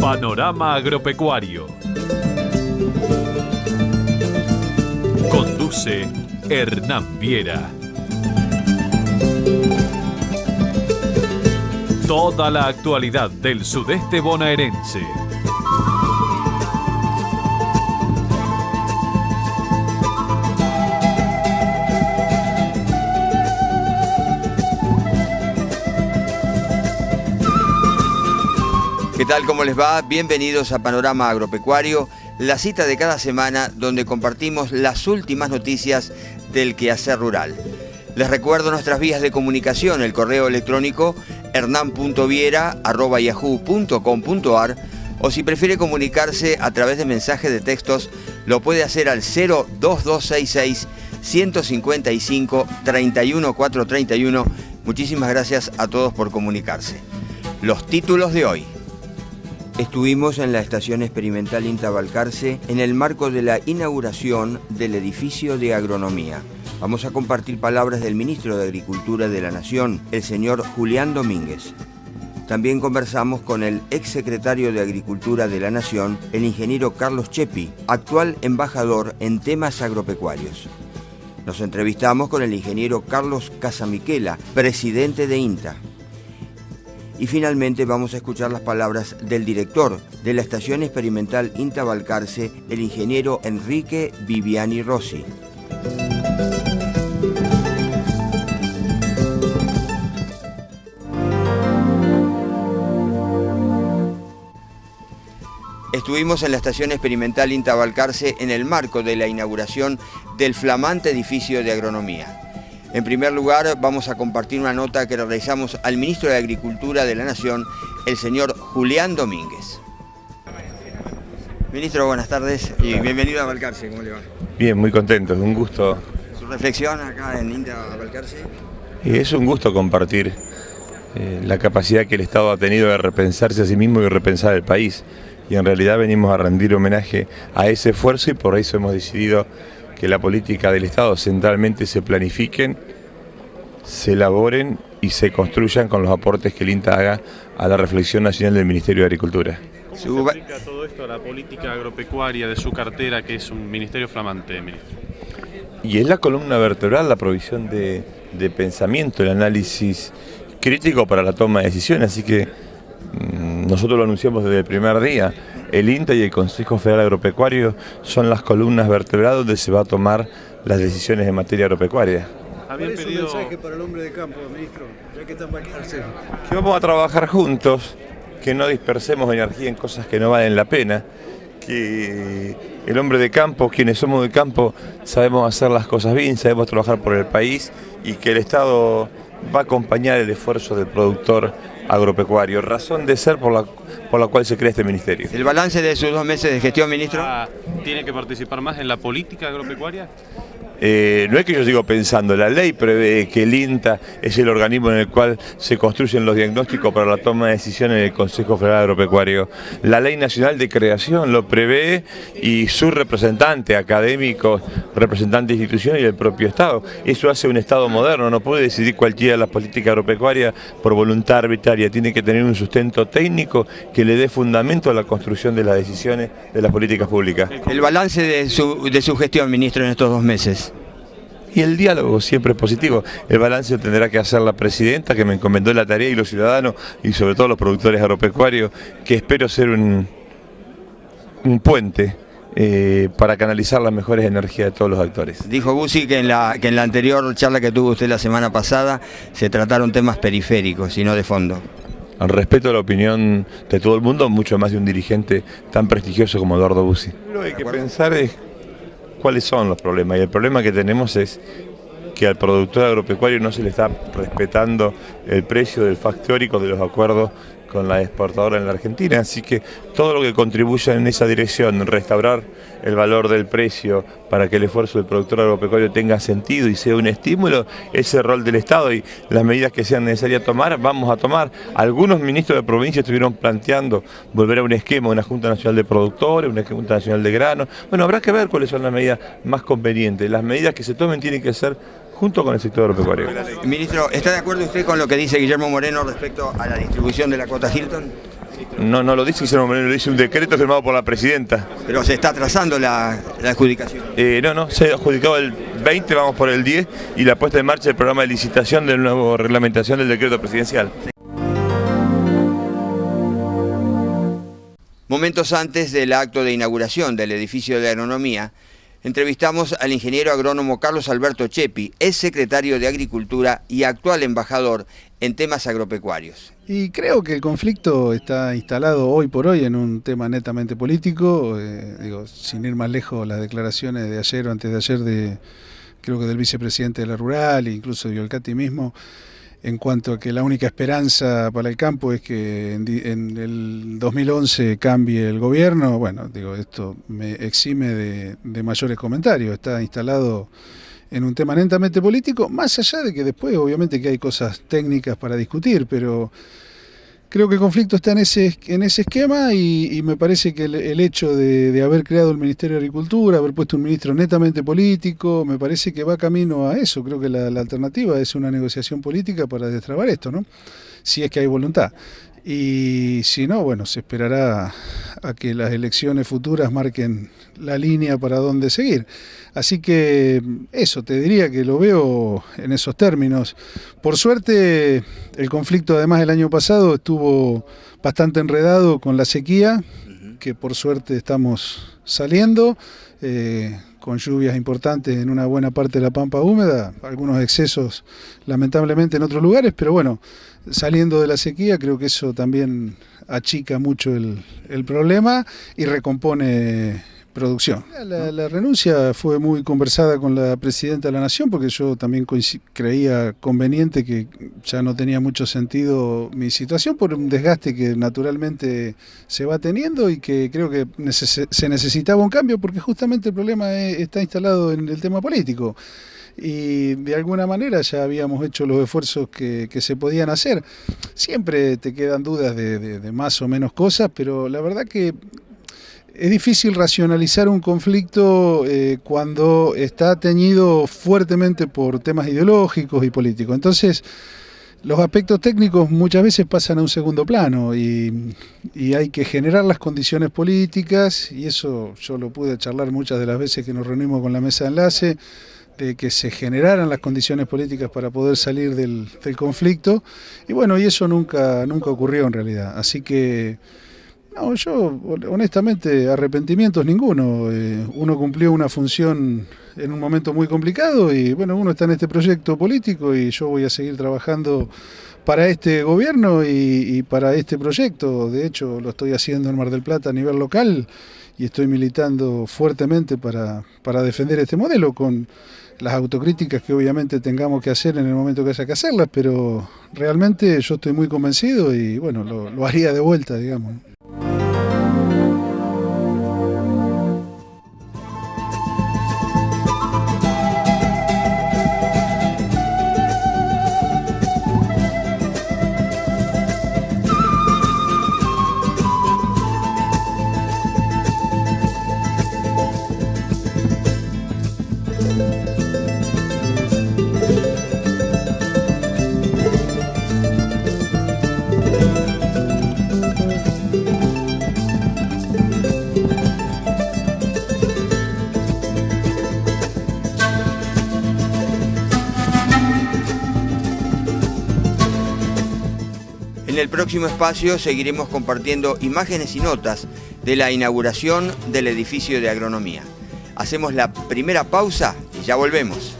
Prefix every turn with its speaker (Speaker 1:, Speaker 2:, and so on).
Speaker 1: Panorama Agropecuario. Conduce Hernán Viera. Toda la actualidad del sudeste bonaerense.
Speaker 2: ¿Qué tal? ¿Cómo les va? Bienvenidos a Panorama Agropecuario, la cita de cada semana donde compartimos las últimas noticias del quehacer rural. Les recuerdo nuestras vías de comunicación, el correo electrónico hernan.viera@yahoo.com.ar, o si prefiere comunicarse a través de mensajes de textos, lo puede hacer al 02266 155 31431. Muchísimas gracias a todos por comunicarse. Los títulos de hoy. Estuvimos en la Estación Experimental INTA Balcarce en el marco de la inauguración del edificio de agronomía. Vamos a compartir palabras del ministro de Agricultura de la Nación, el señor Julián Domínguez. También conversamos con el exsecretario de Agricultura de la Nación, el ingeniero Carlos Chepi, actual embajador en temas agropecuarios. Nos entrevistamos con el ingeniero Carlos Casamiquela, presidente de INTA. Y finalmente vamos a escuchar las palabras del director de la Estación Experimental INTA Balcarce, el ingeniero Enrique Viviani Rossi. Estuvimos en la Estación Experimental INTA Balcarce en el marco de la inauguración del flamante edificio de agronomía. En primer lugar, vamos a compartir una nota que realizamos al ministro de Agricultura de la Nación, el señor Julián Domínguez. Ministro, buenas tardes y bienvenido a Balcarce. ¿Cómo le va?
Speaker 3: Bien, muy contento, es un gusto.
Speaker 2: ¿Su reflexión acá en INTA Balcarce?
Speaker 3: Es un gusto compartir la capacidad que el Estado ha tenido de repensarse a sí mismo y repensar el país. Y en realidad venimos a rendir homenaje a ese esfuerzo y por eso hemos decidido que la política del Estado centralmente se planifiquen, se elaboren y se construyan con los aportes que el INTA haga a la reflexión nacional del Ministerio de Agricultura.
Speaker 4: ¿Cómo se aplica todo esto a la política agropecuaria de su cartera, que es un ministerio flamante, ministro?
Speaker 3: Y es la columna vertebral, la provisión de pensamiento, el análisis crítico para la toma de decisiones, así que nosotros lo anunciamos desde el primer día. El INTA y el Consejo Federal Agropecuario son las columnas vertebrales donde se va a tomar las decisiones en materia agropecuaria.
Speaker 5: ¿Cuál es su mensaje para el hombre de campo, ministro, ya que está en Balcarce?
Speaker 3: Que vamos a trabajar juntos, que no dispersemos energía en cosas que no valen la pena, que el hombre de campo, quienes somos de campo, sabemos hacer las cosas bien, sabemos trabajar por el país y que el Estado va a acompañar el esfuerzo del productor agropecuario, razón de ser por la cual se crea este ministerio.
Speaker 2: ¿El balance de sus 2 meses de gestión, ministro?
Speaker 4: ¿Tiene que participar más en la política agropecuaria?
Speaker 3: No es que yo sigo pensando, la ley prevé que el INTA es el organismo en el cual se construyen los diagnósticos para la toma de decisiones del Consejo Federal Agropecuario. La ley nacional de creación lo prevé y su representante, académicos, representantes de instituciones y el propio Estado. Eso hace un Estado moderno, no puede decidir cualquiera de las políticas agropecuarias por voluntad arbitraria, tiene que tener un sustento técnico que le dé fundamento a la construcción de las decisiones de las políticas públicas.
Speaker 2: El balance de su gestión, ministro, en estos 2 meses.
Speaker 3: Y el diálogo siempre es positivo. El balance tendrá que hacer la presidenta, que me encomendó la tarea, y los ciudadanos, y sobre todo los productores agropecuarios, que espero ser un puente para canalizar las mejores energías de todos los actores.
Speaker 2: Dijo Bussi que en la anterior charla que tuvo usted la semana pasada se trataron temas periféricos y no de fondo.
Speaker 3: Al respeto a la opinión de todo el mundo, mucho más de un dirigente tan prestigioso como Eduardo Bussi. Lo que hay que pensar es cuáles son los problemas, y el problema que tenemos es que al productor agropecuario no se le está respetando el precio del FAC teórico de los acuerdos con la exportadora en la Argentina, así que todo lo que contribuya en esa dirección, restaurar el valor del precio para que el esfuerzo del productor agropecuario tenga sentido y sea un estímulo, ese rol del Estado y las medidas que sean necesarias tomar, vamos a tomar. Algunos ministros de provincia estuvieron planteando volver a un esquema, una Junta Nacional de Productores, una Junta Nacional de Granos. Bueno, habrá que ver cuáles son las medidas más convenientes. Las medidas que se tomen tienen que ser junto con el sector agropecuario.
Speaker 2: Ministro, ¿está de acuerdo usted con lo que dice Guillermo Moreno respecto a la distribución de la cuota Hilton?
Speaker 3: No lo dice, lo dice un decreto firmado por la presidenta.
Speaker 2: Pero se está atrasando la adjudicación.
Speaker 3: No, se ha adjudicado el 20, vamos por el 10, y la puesta en marcha del programa de licitación de la nueva reglamentación del decreto presidencial.
Speaker 2: Momentos antes del acto de inauguración del edificio de agronomía, entrevistamos al ingeniero agrónomo Carlos Alberto Chepi, ex secretario de Agricultura y actual embajador en temas agropecuarios.
Speaker 5: Y creo que el conflicto está instalado hoy por hoy en un tema netamente político, sin ir más lejos, las declaraciones de ayer o antes de ayer creo que del vicepresidente de la Rural e incluso de Violcati mismo, en cuanto a que la única esperanza para el campo es que en el 2011 cambie el gobierno. Bueno, esto me exime de mayores comentarios. Está instalado en un tema netamente político, más allá de que después obviamente que hay cosas técnicas para discutir, pero creo que el conflicto está en ese esquema y me parece que el hecho de haber creado el Ministerio de Agricultura, haber puesto un ministro netamente político, me parece que va camino a eso. Creo que la alternativa es una negociación política para destrabar esto, ¿no? Si es que hay voluntad. Y si no, bueno, se esperará a que las elecciones futuras marquen la línea para dónde seguir. Así que eso, te diría que lo veo en esos términos. Por suerte, el conflicto además el año pasado estuvo bastante enredado con la sequía, que por suerte estamos saliendo, con lluvias importantes en una buena parte de la pampa húmeda, algunos excesos lamentablemente en otros lugares, pero bueno, saliendo de la sequía creo que eso también achica mucho el problema y recompone producción. La renuncia fue muy conversada con la presidenta de la Nación, porque yo también creía conveniente que ya no tenía mucho sentido mi situación por un desgaste que naturalmente se va teniendo y que creo que se necesitaba un cambio, porque justamente el problema está instalado en el tema político. Y de alguna manera ya habíamos hecho los esfuerzos que se podían hacer. Siempre te quedan dudas de más o menos cosas, pero la verdad que es difícil racionalizar un conflicto cuando está teñido fuertemente por temas ideológicos y políticos. Entonces, los aspectos técnicos muchas veces pasan a un segundo plano y hay que generar las condiciones políticas, y eso yo lo pude charlar muchas de las veces que nos reunimos con la mesa de enlace, de que se generaran las condiciones políticas para poder salir del conflicto, y bueno, y eso nunca ocurrió en realidad. Así que no, yo honestamente arrepentimientos ninguno. Uno cumplió una función en un momento muy complicado y bueno, uno está en este proyecto político y yo voy a seguir trabajando para este gobierno y para este proyecto. De hecho, lo estoy haciendo en Mar del Plata a nivel local y estoy militando fuertemente para defender este modelo, con las autocríticas que obviamente tengamos que hacer en el momento que haya que hacerlas, pero realmente yo estoy muy convencido y bueno, lo haría de vuelta, digamos.
Speaker 2: En el próximo espacio seguiremos compartiendo imágenes y notas de la inauguración del edificio de agronomía. Hacemos la primera pausa y ya volvemos.